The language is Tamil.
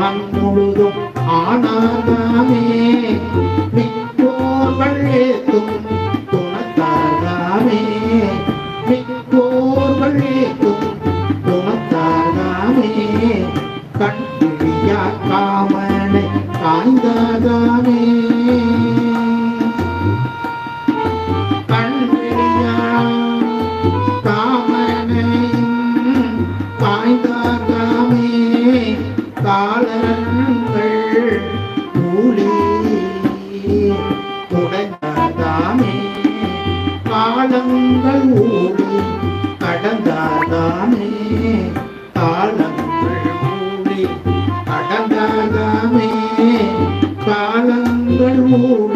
முழுதும் ஆனாதாமே மிக்கோர்கள் ஏத்தும் துணத்தாதாமே மிக்கோர்கள் ஏத்தும் துணத்தாதாமே கண்பிழியா காமனை காய்ந்தாதாமே கண்பிழியா காமனை காய்ந்தாதாமே காலங்கள் ஊழி உடைந்தாதாமே காலங்கள் ஊழி கடந்தாதாமே காலங்கள் ஊழி கடந்தாதாமே காலங்கள் ஊழி